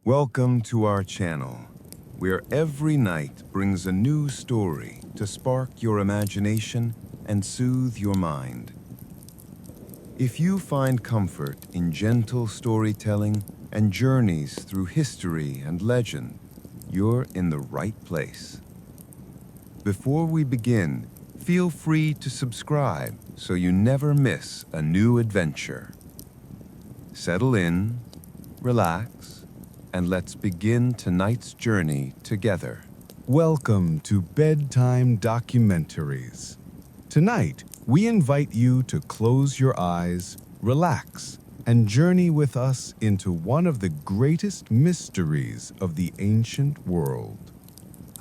Welcome to our channel, where every night brings a new story to spark your imagination and soothe your mind. If you find comfort in gentle storytelling and journeys through history and legend, you're in the right place. Before we begin, feel free to subscribe so you never miss a new adventure. Settle in, relax, and let's begin tonight's journey together. Welcome to Bedtime Documentaries. Tonight, we invite you to close your eyes, relax, and journey with us into one of the greatest mysteries of the ancient world.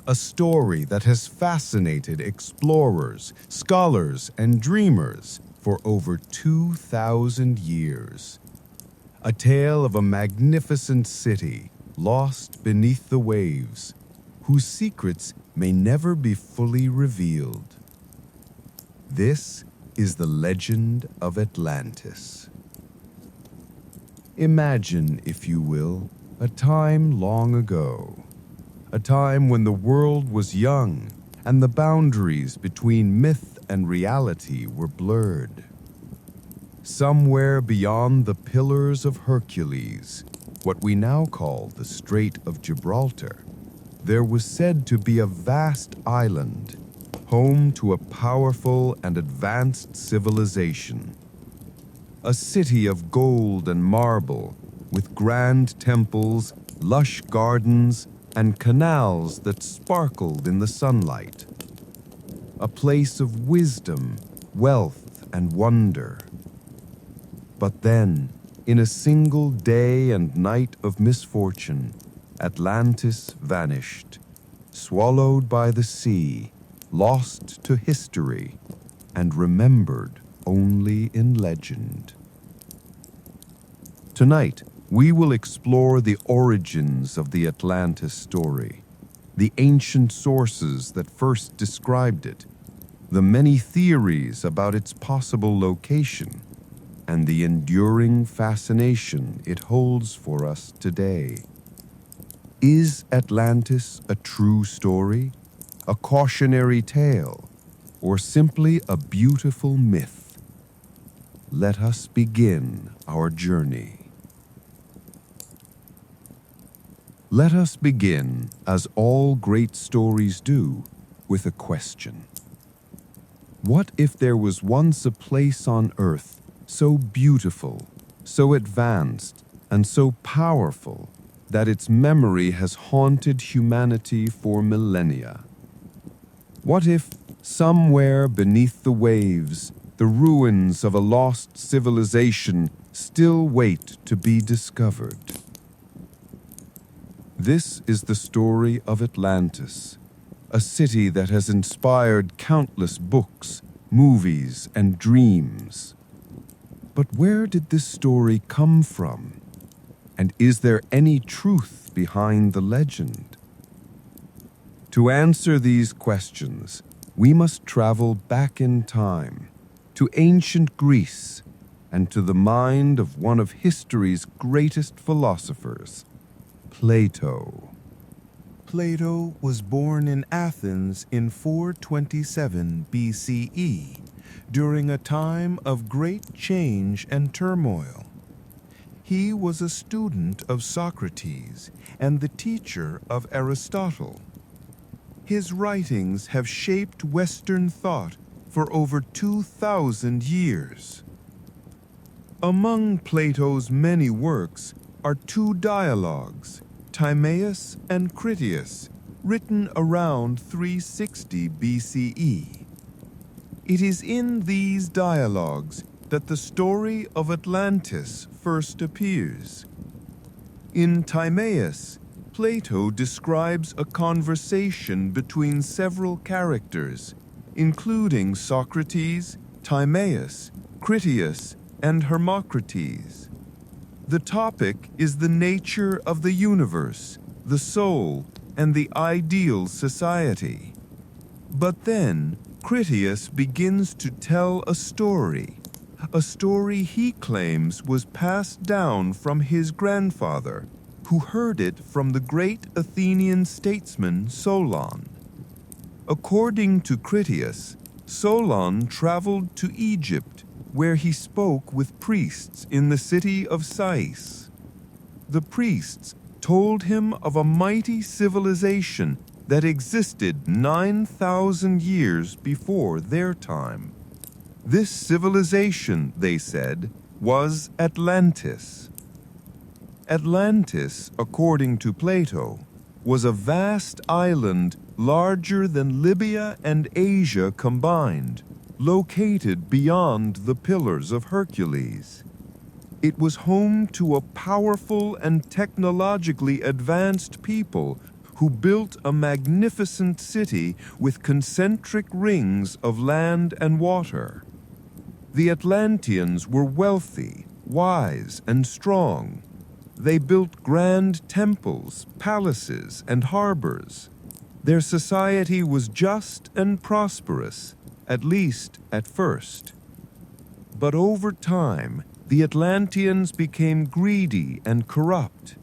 A story that has fascinated explorers, scholars, and dreamers for over 2,000 years. A tale of a magnificent city lost beneath the waves, whose secrets may never be fully revealed. This is the legend of Atlantis. Imagine, if you will, a time long ago. A time when the world was young and the boundaries between myth and reality were blurred. Somewhere beyond the Pillars of Hercules, what we now call the Strait of Gibraltar, there was said to be a vast island, home to a powerful and advanced civilization. A city of gold and marble, with grand temples, lush gardens, and canals that sparkled in the sunlight. A place of wisdom, wealth, and wonder. But then, in a single day and night of misfortune, Atlantis vanished, swallowed by the sea, lost to history, and remembered only in legend. Tonight, we will explore the origins of the Atlantis story, the ancient sources that first described it, the many theories about its possible location, and the enduring fascination it holds for us today. Is Atlantis a true story, a cautionary tale, or simply a beautiful myth? Let us begin our journey. Let us begin, as all great stories do, with a question. What if there was once a place on Earth so beautiful, so advanced, and so powerful that its memory has haunted humanity for millennia? What if, somewhere beneath the waves, the ruins of a lost civilization still wait to be discovered? This is the story of Atlantis, a city that has inspired countless books, movies, and dreams. But where did this story come from? And is there any truth behind the legend? To answer these questions, we must travel back in time, to ancient Greece, and to the mind of one of history's greatest philosophers, Plato. Plato was born in Athens in 427 BCE, during a time of great change and turmoil. He was a student of Socrates and the teacher of Aristotle. His writings have shaped Western thought for over 2,000 years. Among Plato's many works are two dialogues, Timaeus and Critias, written around 360 BCE. It is in these dialogues that the story of Atlantis first appears. In Timaeus, Plato describes a conversation between several characters, including Socrates, Timaeus, Critias, and Hermocrates. The topic is the nature of the universe, the soul, and the ideal society. But then, Critias begins to tell a story he claims was passed down from his grandfather, who heard it from the great Athenian statesman Solon. According to Critias, Solon traveled to Egypt, where he spoke with priests in the city of Sais. The priests told him of a mighty civilization that existed 9,000 years before their time. This civilization, they said, was Atlantis. Atlantis, according to Plato, was a vast island larger than Libya and Asia combined, located beyond the Pillars of Hercules. It was home to a powerful and technologically advanced people who built a magnificent city with concentric rings of land and water. The Atlanteans were wealthy, wise, and strong. They built grand temples, palaces, and harbors. Their society was just and prosperous, at least at first. But over time, the Atlanteans became greedy and corrupt.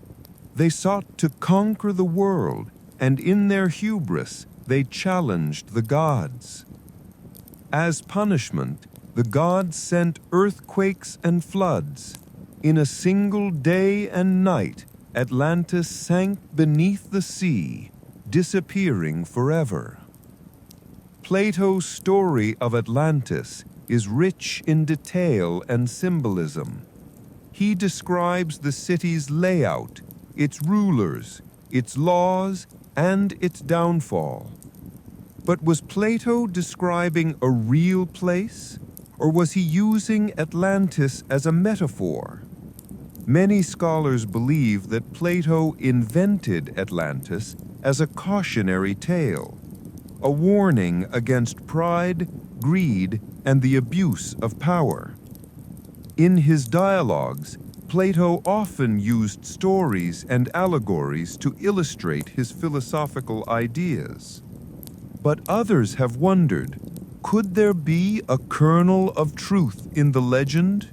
They sought to conquer the world, and in their hubris, they challenged the gods. As punishment, the gods sent earthquakes and floods. In a single day and night, Atlantis sank beneath the sea, disappearing forever. Plato's story of Atlantis is rich in detail and symbolism. He describes the city's layout, its rulers, its laws, and its downfall. But was Plato describing a real place, or was he using Atlantis as a metaphor? Many scholars believe that Plato invented Atlantis as a cautionary tale, a warning against pride, greed, and the abuse of power. In his dialogues, Plato often used stories and allegories to illustrate his philosophical ideas. But others have wondered, could there be a kernel of truth in the legend?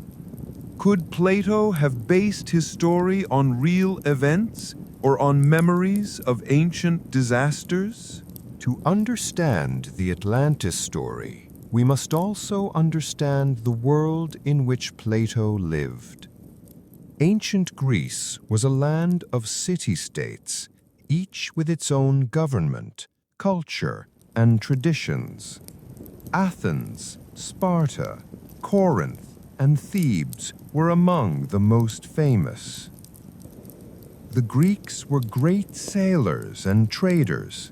Could Plato have based his story on real events or on memories of ancient disasters? To understand the Atlantis story, we must also understand the world in which Plato lived. Ancient Greece was a land of city-states, each with its own government, culture, and traditions. Athens, Sparta, Corinth, and Thebes were among the most famous. The Greeks were great sailors and traders.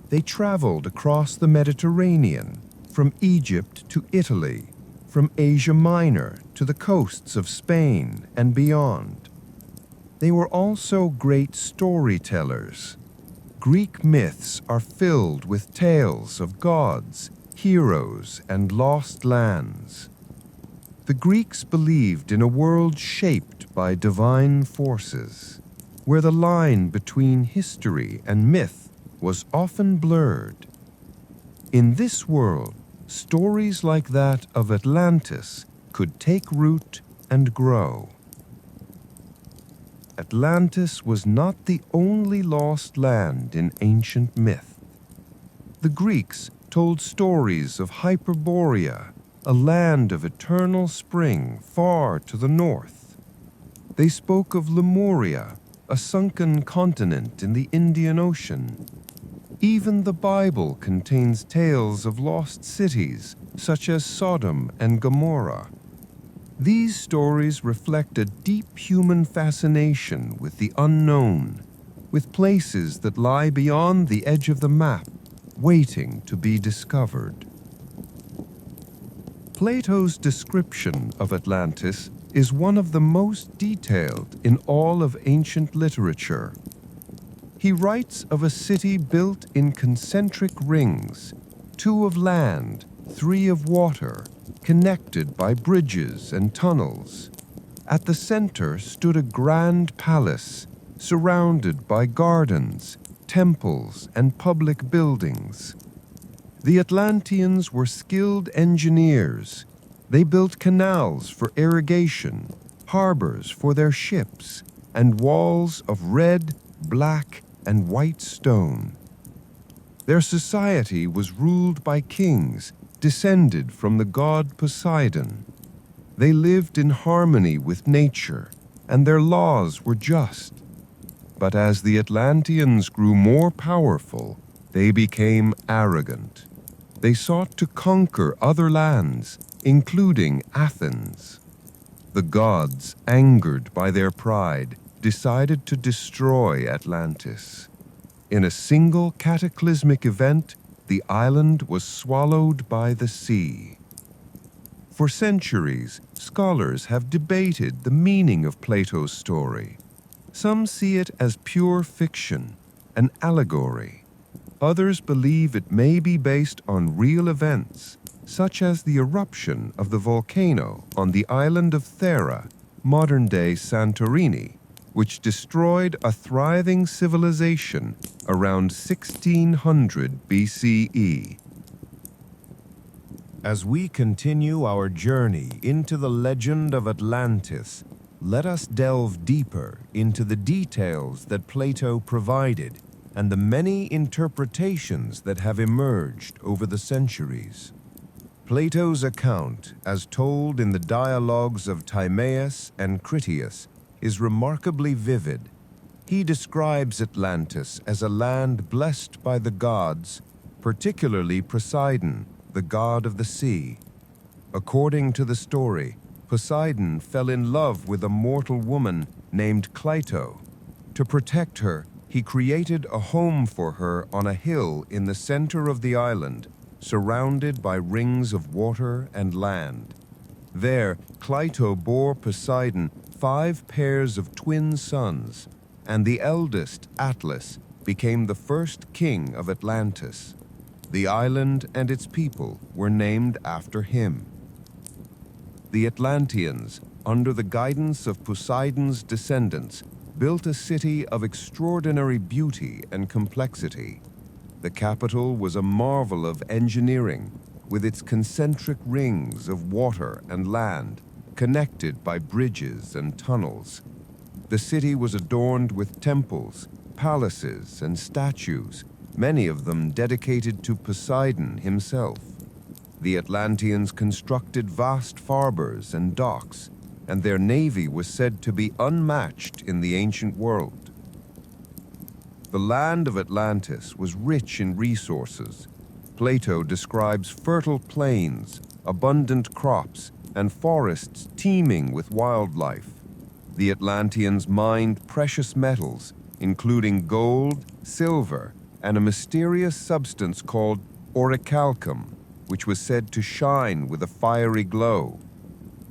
They traveled across the Mediterranean, from Egypt to Italy, from Asia Minor to the coasts of Spain and beyond. They were also great storytellers. Greek myths are filled with tales of gods, heroes, and lost lands. The Greeks believed in a world shaped by divine forces, where the line between history and myth was often blurred. In this world, stories like that of Atlantis could take root and grow. Atlantis was not the only lost land in ancient myth. The Greeks told stories of Hyperborea, a land of eternal spring far to the north. They spoke of Lemuria, a sunken continent in the Indian Ocean. Even the Bible contains tales of lost cities, such as Sodom and Gomorrah. These stories reflect a deep human fascination with the unknown, with places that lie beyond the edge of the map, waiting to be discovered. Plato's description of Atlantis is one of the most detailed in all of ancient literature. He writes of a city built in concentric rings, 2 of land, 3 of water, connected by bridges and tunnels. At the center stood a grand palace, surrounded by gardens, temples, and public buildings. The Atlanteans were skilled engineers. They built canals for irrigation, harbors for their ships, and walls of red, black, and white stone. Their society was ruled by kings descended from the god Poseidon. They lived in harmony with nature, and their laws were just. But as the Atlanteans grew more powerful, they became arrogant. They sought to conquer other lands, including Athens. The gods, angered by their pride, decided to destroy Atlantis. In a single cataclysmic event, the island was swallowed by the sea. For centuries, scholars have debated the meaning of Plato's story. Some see it as pure fiction, an allegory. Others believe it may be based on real events, such as the eruption of the volcano on the island of Thera, modern-day Santorini, which destroyed a thriving civilization around 1600 BCE. As we continue our journey into the legend of Atlantis, let us delve deeper into the details that Plato provided and the many interpretations that have emerged over the centuries. Plato's account, as told in the dialogues of Timaeus and Critias, is remarkably vivid. He describes Atlantis as a land blessed by the gods, particularly Poseidon, the god of the sea. According to the story, Poseidon fell in love with a mortal woman named Cleito. To protect her, he created a home for her on a hill in the center of the island, surrounded by rings of water and land. There, Cleito bore Poseidon 5 pairs of twin sons, and the eldest, Atlas, became the first king of Atlantis. The island and its people were named after him. The Atlanteans, under the guidance of Poseidon's descendants, built a city of extraordinary beauty and complexity. The capital was a marvel of engineering, with its concentric rings of water and land, connected by bridges and tunnels. The city was adorned with temples, palaces, and statues, many of them dedicated to Poseidon himself. The Atlanteans constructed vast harbors and docks, and their navy was said to be unmatched in the ancient world. The land of Atlantis was rich in resources. Plato describes fertile plains, abundant crops, and forests teeming with wildlife. The Atlanteans mined precious metals, including gold, silver, and a mysterious substance called orichalcum, which was said to shine with a fiery glow.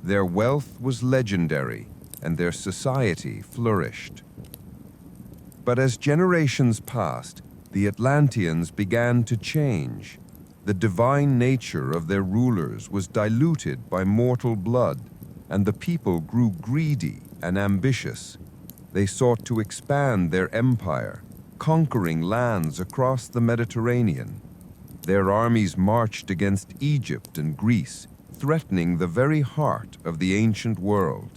Their wealth was legendary, and their society flourished. But as generations passed, the Atlanteans began to change. The divine nature of their rulers was diluted by mortal blood, and the people grew greedy and ambitious. They sought to expand their empire, conquering lands across the Mediterranean. Their armies marched against Egypt and Greece, threatening the very heart of the ancient world.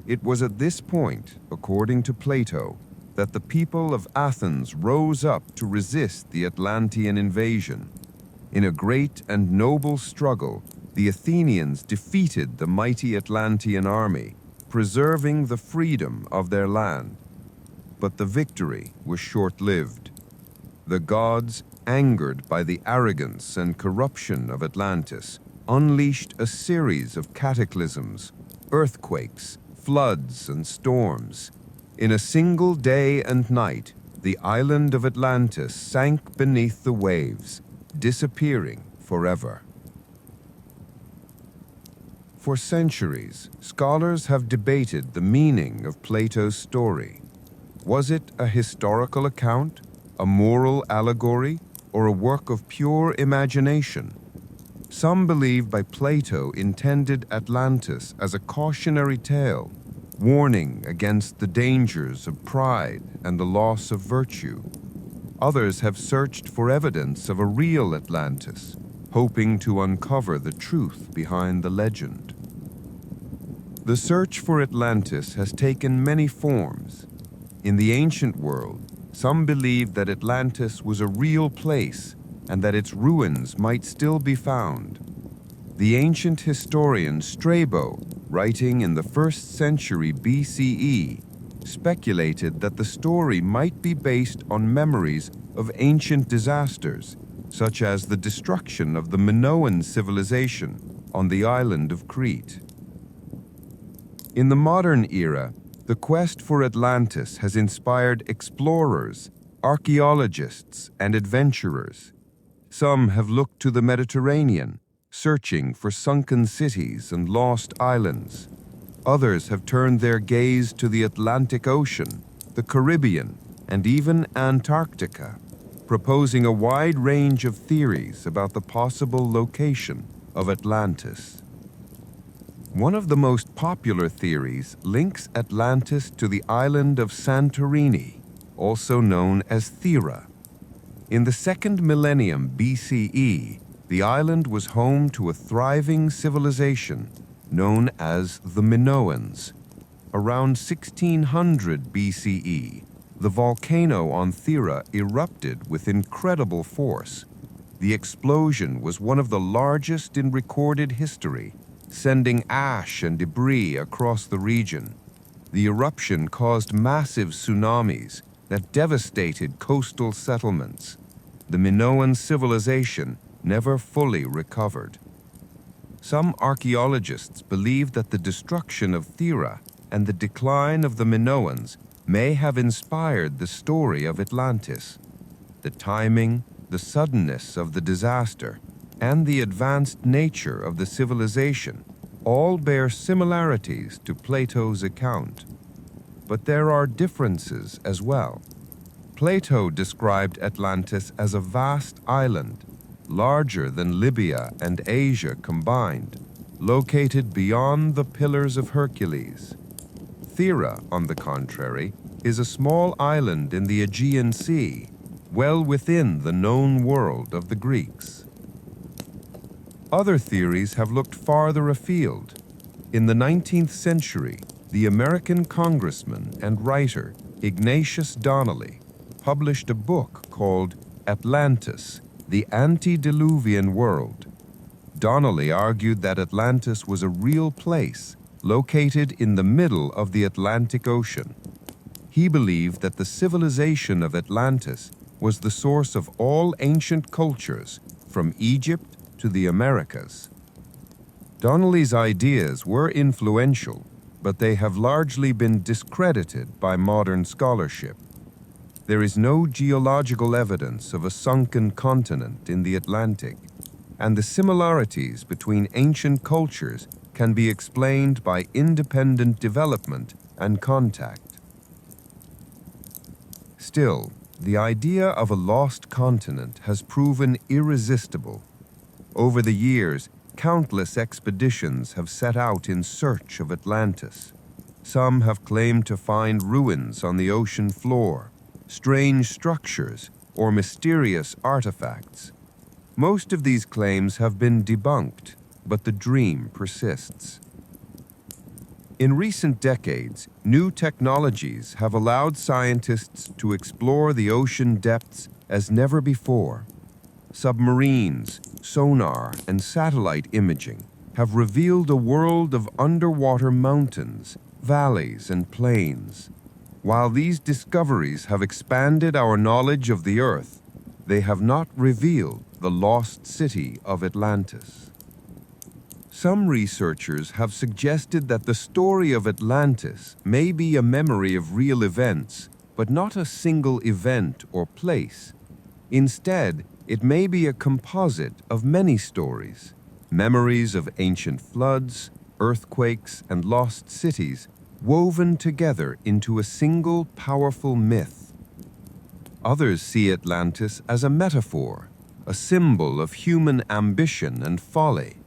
It was at this point, according to Plato, that the people of Athens rose up to resist the Atlantean invasion. In a great and noble struggle, the Athenians defeated the mighty Atlantean army, preserving the freedom of their land. But the victory was short-lived. The gods, angered by the arrogance and corruption of Atlantis, unleashed a series of cataclysms, earthquakes, floods, and storms. In a single day and night, the island of Atlantis sank beneath the waves, disappearing forever. For centuries, scholars have debated the meaning of Plato's story. Was it a historical account, a moral allegory, or a work of pure imagination? Some believe by Plato intended Atlantis as a cautionary tale, warning against the dangers of pride and the loss of virtue. Others have searched for evidence of a real Atlantis, hoping to uncover the truth behind the legend. The search for Atlantis has taken many forms. In the ancient world, some believed that Atlantis was a real place and that its ruins might still be found. The ancient historian Strabo, writing in the 1st century BCE, speculated that the story might be based on memories of ancient disasters, such as the destruction of the Minoan civilization on the island of Crete. In the modern era, the quest for Atlantis has inspired explorers, archaeologists, and adventurers. Some have looked to the Mediterranean, searching for sunken cities and lost islands. Others have turned their gaze to the Atlantic Ocean, the Caribbean, and even Antarctica, proposing a wide range of theories about the possible location of Atlantis. One of the most popular theories links Atlantis to the island of Santorini, also known as Thera. In the 2nd millennium BCE, the island was home to a thriving civilization known as the Minoans. Around 1600 BCE, the volcano on Thera erupted with incredible force. The explosion was one of the largest in recorded history, sending ash and debris across the region. The eruption caused massive tsunamis that devastated coastal settlements. The Minoan civilization never fully recovered. Some archaeologists believe that the destruction of Thera and the decline of the Minoans may have inspired the story of Atlantis. The timing, the suddenness of the disaster, and the advanced nature of the civilization all bear similarities to Plato's account. But there are differences as well. Plato described Atlantis as a vast island, larger than Libya and Asia combined, located beyond the Pillars of Hercules. Thera, on the contrary, is a small island in the Aegean Sea, well within the known world of the Greeks. Other theories have looked farther afield. In the 19th century, the American congressman and writer Ignatius Donnelly published a book called Atlantis, the Antediluvian World. Donnelly argued that Atlantis was a real place located in the middle of the Atlantic Ocean. He believed that the civilization of Atlantis was the source of all ancient cultures, from Egypt to the Americas. Donnelly's ideas were influential, but they have largely been discredited by modern scholarship. There is no geological evidence of a sunken continent in the Atlantic, and the similarities between ancient cultures can be explained by independent development and contact. Still, the idea of a lost continent has proven irresistible. Over the years, countless expeditions have set out in search of Atlantis. Some have claimed to find ruins on the ocean floor, strange structures, or mysterious artifacts. Most of these claims have been debunked, but the dream persists. In recent decades, new technologies have allowed scientists to explore the ocean depths as never before. Submarines, sonar, and satellite imaging have revealed a world of underwater mountains, valleys, and plains. While these discoveries have expanded our knowledge of the Earth, they have not revealed the lost city of Atlantis. Some researchers have suggested that the story of Atlantis may be a memory of real events, but not a single event or place. Instead, it may be a composite of many stories, memories of ancient floods, earthquakes, and lost cities, woven together into a single powerful myth. Others see Atlantis as a metaphor, a symbol of human ambition and folly.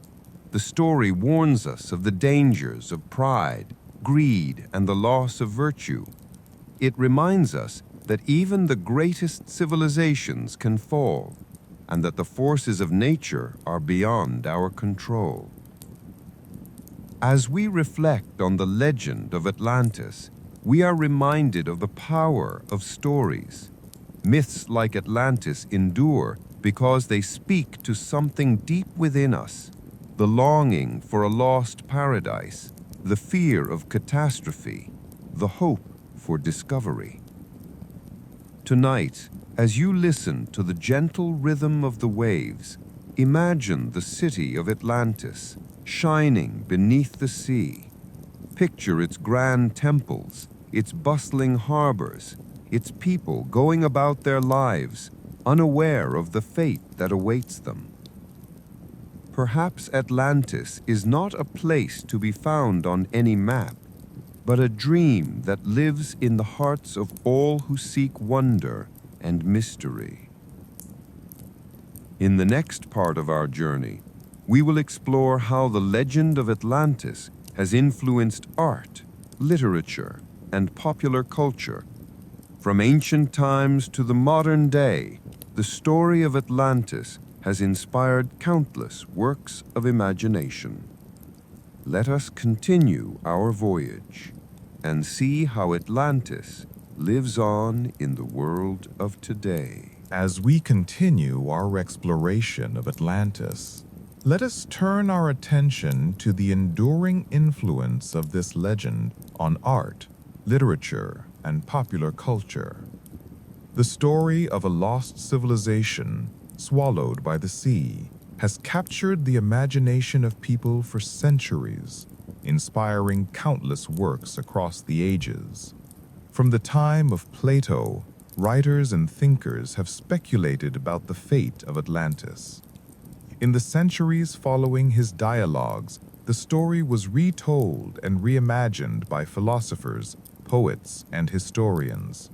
The story warns us of the dangers of pride, greed, and the loss of virtue. It reminds us that even the greatest civilizations can fall, and that the forces of nature are beyond our control. As we reflect on the legend of Atlantis, we are reminded of the power of stories. Myths like Atlantis endure because they speak to something deep within us, the longing for a lost paradise, the fear of catastrophe, the hope for discovery. Tonight, as you listen to the gentle rhythm of the waves, imagine the city of Atlantis shining beneath the sea. Picture its grand temples, its bustling harbors, its people going about their lives, unaware of the fate that awaits them. Perhaps Atlantis is not a place to be found on any map, but a dream that lives in the hearts of all who seek wonder and mystery. In the next part of our journey, we will explore how the legend of Atlantis has influenced art, literature, and popular culture. From ancient times to the modern day, the story of Atlantis has inspired countless works of imagination. Let us continue our voyage and see how Atlantis lives on in the world of today. As we continue our exploration of Atlantis, let us turn our attention to the enduring influence of this legend on art, literature, and popular culture. The story of a lost civilization swallowed by the sea has captured the imagination of people for centuries, inspiring countless works across the ages. From the time of Plato, writers and thinkers have speculated about the fate of Atlantis. In the centuries following his dialogues, the story was retold and reimagined by philosophers, poets, and historians.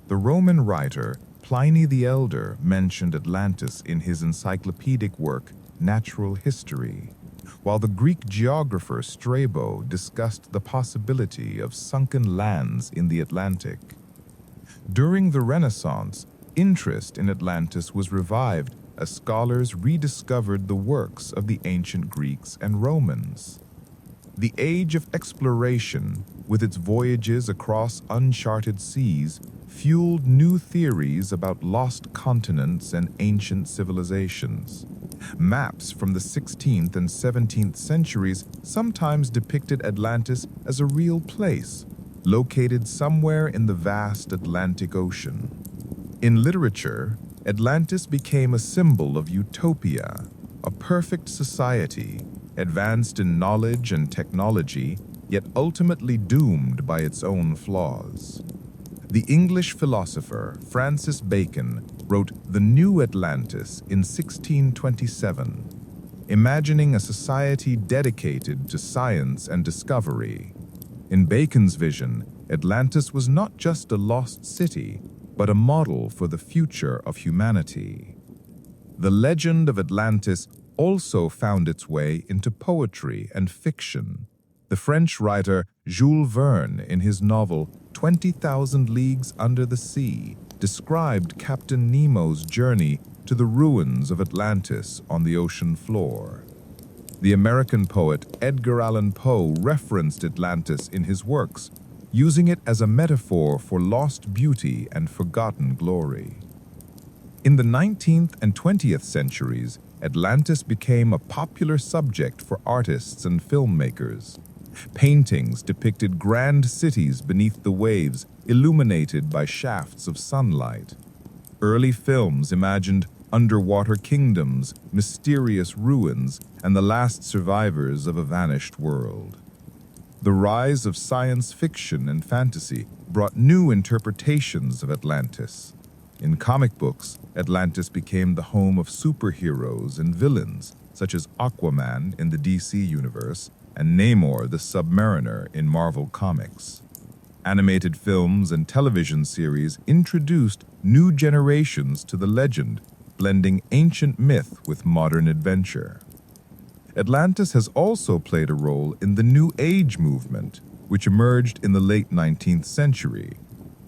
The Roman writer Pliny the Elder mentioned Atlantis in his encyclopedic work, Natural History, while the Greek geographer Strabo discussed the possibility of sunken lands in the Atlantic. During the Renaissance, interest in Atlantis was revived as scholars rediscovered the works of the ancient Greeks and Romans. The age of exploration, with its voyages across uncharted seas, fueled new theories about lost continents and ancient civilizations. Maps from the 16th and 17th centuries sometimes depicted Atlantis as a real place, located somewhere in the vast Atlantic Ocean. In literature, Atlantis became a symbol of utopia, a perfect society, advanced in knowledge and technology, yet ultimately doomed by its own flaws. The English philosopher Francis Bacon wrote The New Atlantis in 1627, imagining a society dedicated to science and discovery. In Bacon's vision, Atlantis was not just a lost city, but a model for the future of humanity. The legend of Atlantis also found its way into poetry and fiction. The French writer Jules Verne, in his novel 20,000 Leagues Under the Sea, described Captain Nemo's journey to the ruins of Atlantis on the ocean floor. The American poet Edgar Allan Poe referenced Atlantis in his works, using it as a metaphor for lost beauty and forgotten glory. In the 19th and 20th centuries, Atlantis became a popular subject for artists and filmmakers. Paintings depicted grand cities beneath the waves, illuminated by shafts of sunlight. Early films imagined underwater kingdoms, mysterious ruins, and the last survivors of a vanished world. The rise of science fiction and fantasy brought new interpretations of Atlantis. In comic books, Atlantis became the home of superheroes and villains, such as Aquaman in the DC universe and Namor the Submariner in Marvel Comics. Animated films and television series introduced new generations to the legend, blending ancient myth with modern adventure. Atlantis has also played a role in the New Age movement, which emerged in the late 19th century.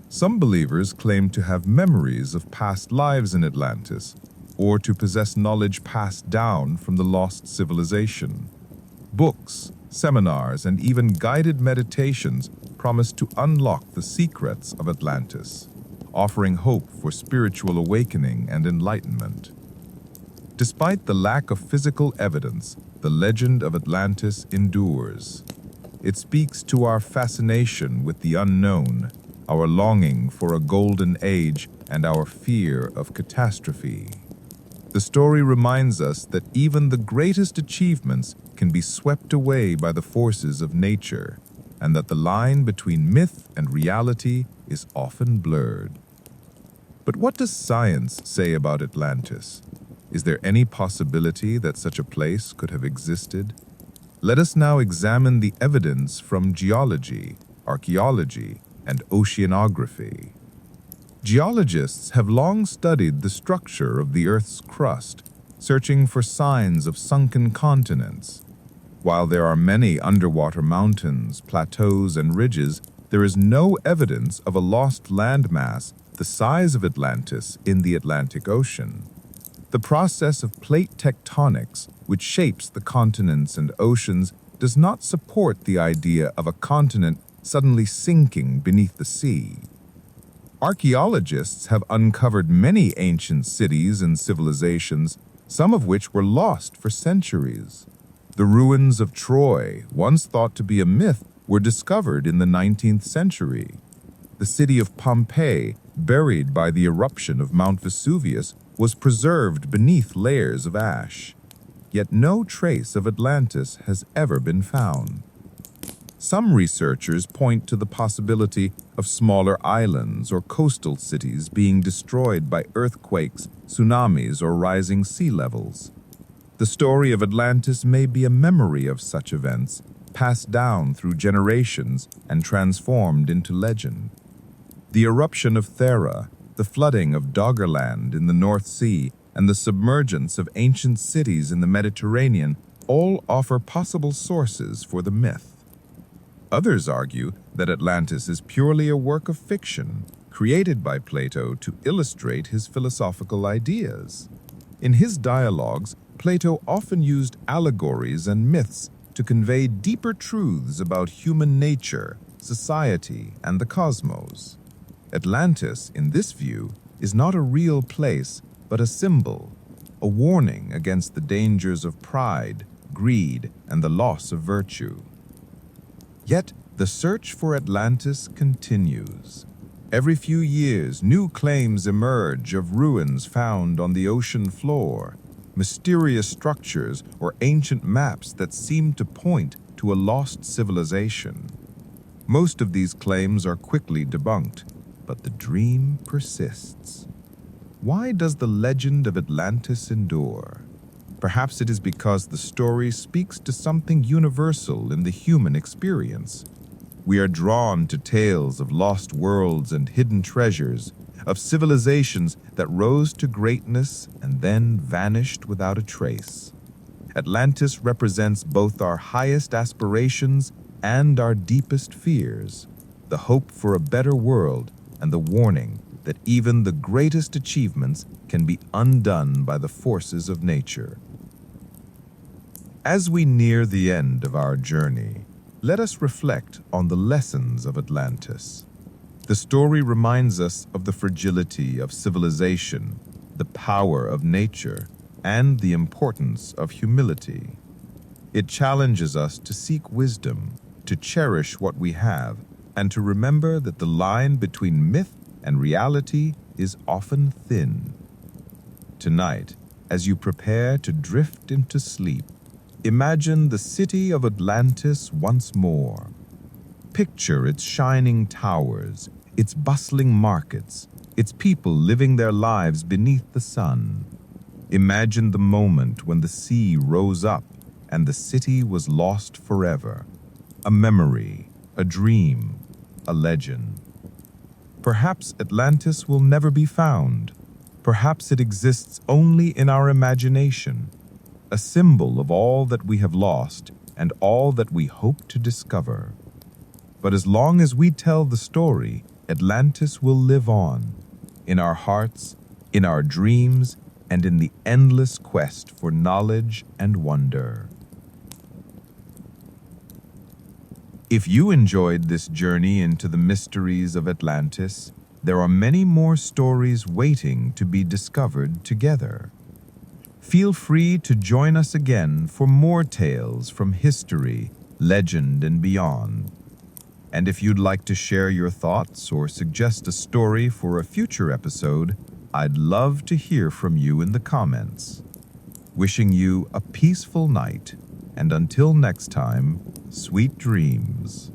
Some believers claim to have memories of past lives in Atlantis, or to possess knowledge passed down from the lost civilization. Books, Seminars and even guided meditations promise to unlock the secrets of Atlantis, offering hope for spiritual awakening and enlightenment. Despite the lack of physical evidence, the legend of Atlantis endures. It speaks to our fascination with the unknown, our longing for a golden age, and our fear of catastrophe. The story reminds us that even the greatest achievements can be swept away by the forces of nature, and that the line between myth and reality is often blurred. But what does science say about Atlantis? Is there any possibility that such a place could have existed? Let us now examine the evidence from geology, archaeology, and oceanography. Geologists have long studied the structure of the Earth's crust, searching for signs of sunken continents. While there are many underwater mountains, plateaus, and ridges, there is no evidence of a lost landmass the size of Atlantis in the Atlantic Ocean. The process of plate tectonics, which shapes the continents and oceans, does not support the idea of a continent suddenly sinking beneath the sea. Archaeologists have uncovered many ancient cities and civilizations, some of which were lost for centuries. The ruins of Troy, once thought to be a myth, were discovered in the 19th century. The city of Pompeii, buried by the eruption of Mount Vesuvius, was preserved beneath layers of ash. Yet no trace of Atlantis has ever been found. Some researchers point to the possibility of smaller islands or coastal cities being destroyed by earthquakes, tsunamis, or rising sea levels. The story of Atlantis may be a memory of such events, passed down through generations and transformed into legend. The eruption of Thera, the flooding of Doggerland in the North Sea, and the submergence of ancient cities in the Mediterranean all offer possible sources for the myth. Others argue that Atlantis is purely a work of fiction, created by Plato to illustrate his philosophical ideas. In his dialogues, Plato often used allegories and myths to convey deeper truths about human nature, society, and the cosmos. Atlantis, in this view, is not a real place, but a symbol, a warning against the dangers of pride, greed, and the loss of virtue. Yet, the search for Atlantis continues. Every few years, new claims emerge of ruins found on the ocean floor, mysterious structures or ancient maps that seem to point to a lost civilization. Most of these claims are quickly debunked, but the dream persists. Why does the legend of Atlantis endure? Perhaps it is because the story speaks to something universal in the human experience. We are drawn to tales of lost worlds and hidden treasures, of civilizations that rose to greatness and then vanished without a trace. Atlantis represents both our highest aspirations and our deepest fears, the hope for a better world and the warning that even the greatest achievements can be undone by the forces of nature. As we near the end of our journey, let us reflect on the lessons of Atlantis. The story reminds us of the fragility of civilization, the power of nature, and the importance of humility. It challenges us to seek wisdom, to cherish what we have, and to remember that the line between myth and reality is often thin. Tonight, as you prepare to drift into sleep, imagine the city of Atlantis once more. Picture its shining towers, its bustling markets, its people living their lives beneath the sun. Imagine the moment when the sea rose up and the city was lost forever. A memory, a dream, a legend. Perhaps Atlantis will never be found. Perhaps it exists only in our imagination, a symbol of all that we have lost and all that we hope to discover. But as long as we tell the story, Atlantis will live on, in our hearts, in our dreams, and in the endless quest for knowledge and wonder. If you enjoyed this journey into the mysteries of Atlantis, there are many more stories waiting to be discovered together. Feel free to join us again for more tales from history, legend, and beyond. And if you'd like to share your thoughts or suggest a story for a future episode, I'd love to hear from you in the comments. Wishing you a peaceful night, and until next time, sweet dreams.